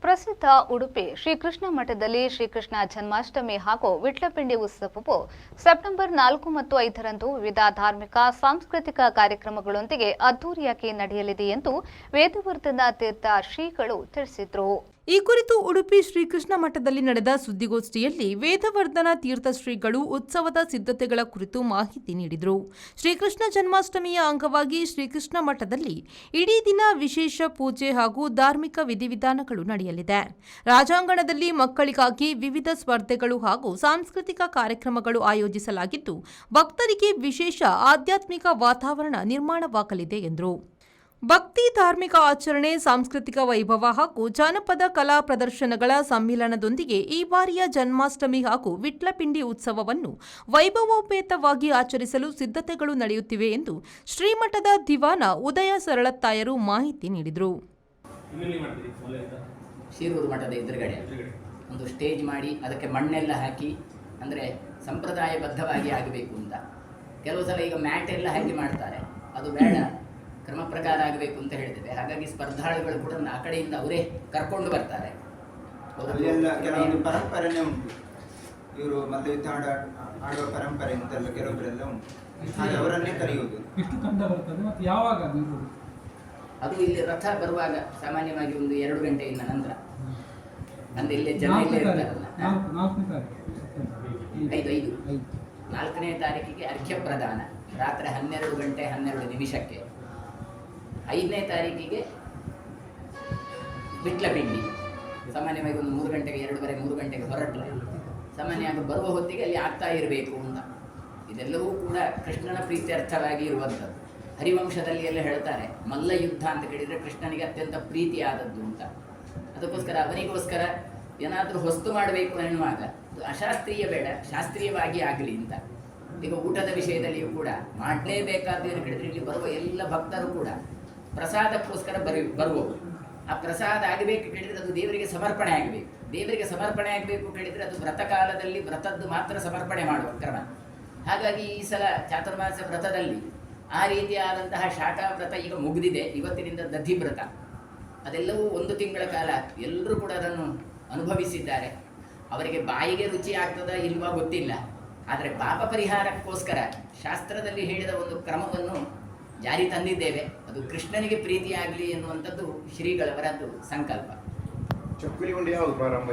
ಪ್ರಸಿದ್ಧ ಉಡುಪಿ ಶ್ರೀಕೃಷ್ಣ ಮಠದಲ್ಲಿ ಶ್ರೀಕೃಷ್ಣ ಜನ್ಮಾಷ್ಟಮಿ ಹಾಗೂ ವಿಟ್ಲಪಿಂಡಿ ಉತ್ಸವವು ಸೆಪ್ಟೆಂಬರ್ 4 ಮತ್ತು 5ರಂದು ವಿವಿಧ ಧಾರ್ಮಿಕ ಸಾಂಸ್ಕೃತಿಕ ಕಾರ್ಯಕ್ರಮಗಳೊಂದಿಗೆ ಅದ್ದೂರಿಯಾಗಿ ನಡೆಯಲಿದೆ ಎಂದು ವೇದವರ್ಧನ ತೀರ್ಥ ಶ್ರೀಗಳು ತಿಳಿಸಿದರು. ಈ ಕುರಿತು ಉಡುಪಿ ಶ್ರೀಕೃಷ್ಣ ಮಠದಲ್ಲಿ ನಡೆದ ಸುದ್ದಿಗೋಷ್ಠಿಯಲ್ಲಿ ವೇದವರ್ಧನ ತೀರ್ಥ ಶ್ರೀಗಳು ಉತ್ಸವದ ಸಿದ್ಧತೆಗಳ ಕುರಿತು ಮಾಹಿತಿ ನೀಡಿದರು. ಶ್ರೀಕೃಷ್ಣ ಜನ್ಮಾಷ್ಟಮಿಯ ಅಂಗವಾಗಿ ಶ್ರೀಕೃಷ್ಣ ಮಠದಲ್ಲಿ ಇಡೀ ದಿನ ವಿಶೇಷ ಪೂಜೆ ಹಾಗೂ ಧಾರ್ಮಿಕ ವಿಧಿವಿಧಾನಗಳು ನಡೆಯಲಿದೆ. ರಾಜಾಂಗಣದಲ್ಲಿ ಮಕ್ಕಳಿಗಾಗಿ ವಿವಿಧ ಸ್ಪರ್ಧೆಗಳು ಹಾಗೂ ಸಾಂಸ್ಕೃತಿಕ ಕಾರ್ಯಕ್ರಮಗಳು ಆಯೋಜಿಸಲಾಗಿದ್ದು, ಭಕ್ತರಿಗೆ ವಿಶೇಷ ಆಧ್ಯಾತ್ಮಿಕ ವಾತಾವರಣ ನಿರ್ಮಾಣವಾಗಲಿದೆ ಎಂದರು. ಭಕ್ತಿ, ಧಾರ್ಮಿಕ ಆಚರಣೆ, ಸಾಂಸ್ಕೃತಿಕ ವೈಭವ ಹಾಗೂ ಜಾನಪದ ಕಲಾ ಪ್ರದರ್ಶನಗಳ ಸಮ್ಮಿಲನದೊಂದಿಗೆ ಈ ಬಾರಿಯ ಜನ್ಮಾಷ್ಟಮಿ ಹಾಗೂ ವಿಟ್ಲಪಿಂಡಿ ಉತ್ಸವವನ್ನು ವೈಭವೋಪೇತವಾಗಿ ಆಚರಿಸಲು ಸಿದ್ಧತೆಗಳು ನಡೆಯುತ್ತಿವೆ ಎಂದು ಶ್ರೀಮಠದ ದಿವಾನ ಉದಯ ಸರಳತ್ತಾಯರು ಮಾಹಿತಿ ನೀಡಿದರು. ಶಿರೂರು ಮಠದ ಎದುರುಗಡೆ ಒಂದು ಸ್ಟೇಜ್ ಮಾಡಿ ಅದಕ್ಕೆ ಮಣ್ಣೆಲ್ಲ ಹಾಕಿ, ಅಂದರೆ ಸಂಪ್ರದಾಯಬದ್ಧವಾಗಿ ಆಗಬೇಕು ಅಂತ. ಕೆಲವು ಸಲ ಈಗ ಮ್ಯಾಟ್ ಎಲ್ಲ ಹಾಕಿ ಮಾಡ್ತಾರೆ, ಅದು ಬೇಡ, ಕ್ರಮ ಪ್ರಕಾರ ಆಗಬೇಕು ಅಂತ ಹೇಳಿದ್ದೇವೆ. ಹಾಗಾಗಿ ಸ್ಪರ್ಧಾಳುಗಳು ಕೂಡ ಆ ಕಡೆಯಿಂದ ಅವರೇ ಕರ್ಕೊಂಡು ಬರ್ತಾರೆ. ಕೆಲವೊಂದು ಪರಂಪರೆನೇ ಉಂಟು, ಇವರು ಮಲ್ಲಯುದ್ಧ ಆಡುವ ಪರಂಪರೆ ಅಂತೆಲ್ಲ ಕೆಲವೊಬ್ಬರೆಲ್ಲ ಉಂಟು, ಹಾಗೆ ಅವರನ್ನೇ ಕರೆಯುವುದು. ಎಷ್ಟು ತಂಡ ಬರ್ತದೆ ಮತ್ತು ಯಾವಾಗ ಅದು ಇಲ್ಲಿ ರಥ ಬರುವಾಗ ಸಾಮಾನ್ಯವಾಗಿ ಒಂದು 2 ಗಂಟೆಯಿಂದ ನಂತರ, ಅಂದ್ರೆ ಇಲ್ಲೇ ಜನ ಇಲ್ಲೇ ಇರ್ತಾರಲ್ಲ. 4ನೇ ತಾರೀಕಿಗೆ ಅರ್ಘ್ಯ ಪ್ರದಾನ ರಾತ್ರಿ 12 ಗಂಟೆ 12 ನಿಮಿಷಕ್ಕೆ. 5ನೇ ತಾರೀಕಿಗೆ ವಿಟ್ಲಪಿಂಡಿ ಸಾಮಾನ್ಯವಾಗಿ ಒಂದು 3 ಗಂಟೆಗೆ 2:30 3 ಗಂಟೆಗೆ ಹೊರಟರೆ ಸಾಮಾನ್ಯವಾಗಿ ಬರುವ ಹೊತ್ತಿಗೆ ಅಲ್ಲಿ ಆಗ್ತಾ ಇರಬೇಕು ಅಂತ. ಇದೆಲ್ಲವೂ ಕೂಡ ಕೃಷ್ಣನ ಪ್ರೀತ್ಯರ್ಥವಾಗಿ ಇರುವಂಥದ್ದು. ಹರಿವಂಶದಲ್ಲಿ ಎಲ್ಲ ಹೇಳ್ತಾರೆ, ಮಲ್ಲ ಯುದ್ಧ ಅಂತ ಕೇಳಿದರೆ ಕೃಷ್ಣನಿಗೆ ಅತ್ಯಂತ ಪ್ರೀತಿಯಾದದ್ದು ಅಂತ. ಅದಕ್ಕೋಸ್ಕರ ಅವನಿಗೋಸ್ಕರ ಏನಾದರೂ ಹೊಸ್ತು ಮಾಡಬೇಕು ಎನ್ನುವಾಗ ಅಶಾಸ್ತ್ರೀಯ ಬೇಡ, ಶಾಸ್ತ್ರೀಯವಾಗಿ ಆಗಲಿ ಅಂತ. ಈಗ ಊಟದ ವಿಷಯದಲ್ಲಿಯೂ ಕೂಡ ಮಾಡಲೇಬೇಕಾದ್ದು ಏನು ಕೇಳಿದರೆ, ಇಲ್ಲಿ ಬರುವ ಎಲ್ಲ ಭಕ್ತರು ಕೂಡ ಪ್ರಸಾದಕ್ಕೋಸ್ಕರ ಬರುವವರು. ಆ ಪ್ರಸಾದ ಆಗಬೇಕು ಕೇಳಿದರೆ ಅದು ದೇವರಿಗೆ ಸಮರ್ಪಣೆ ಆಗಬೇಕು. ದೇವರಿಗೆ ಸಮರ್ಪಣೆ ಆಗಬೇಕು ಕೇಳಿದರೆ ಅದು ವ್ರತಕಾಲದಲ್ಲಿ ವ್ರತದ್ದು ಮಾತ್ರ ಸಮರ್ಪಣೆ ಮಾಡುವ ಕ್ರಮ. ಹಾಗಾಗಿ ಈ ಸಲ ಚಾತುರ್ಮಾಸ ವ್ರತದಲ್ಲಿ ಆ ರೀತಿಯಾದಂತಹ ಶಾಖಾ ವ್ರತ ಈಗ ಮುಗಿದಿದೆ. ಇವತ್ತಿನಿಂದ ದಧಿ ವ್ರತ, ಅದೆಲ್ಲವೂ 1 ತಿಂಗಳ ಕಾಲ ಎಲ್ಲರೂ ಕೂಡ ಅದನ್ನು ಅನುಭವಿಸಿದ್ದಾರೆ. ಅವರಿಗೆ ಬಾಯಿಗೆ ರುಚಿ ಆಗ್ತದಾ ಇಲ್ವಾ ಗೊತ್ತಿಲ್ಲ, ಆದರೆ ಪಾಪ ಪರಿಹಾರಕ್ಕೋಸ್ಕರ ಶಾಸ್ತ್ರದಲ್ಲಿ ಹೇಳಿದ ಒಂದು ಕ್ರಮವನ್ನು ಜಾರಿ ತಂದಿದ್ದೇವೆ. ಅದು ಕೃಷ್ಣನಿಗೆ ಪ್ರೀತಿಯಾಗಲಿ ಎನ್ನುವಂಥದ್ದು ಶ್ರೀಗಳವರದ್ದು ಸಂಕಲ್ಪ. ಚಕ್ಕುಲಿ ಉಂಡೆ ಯಾವುದು ಪ್ರಾರಂಭ?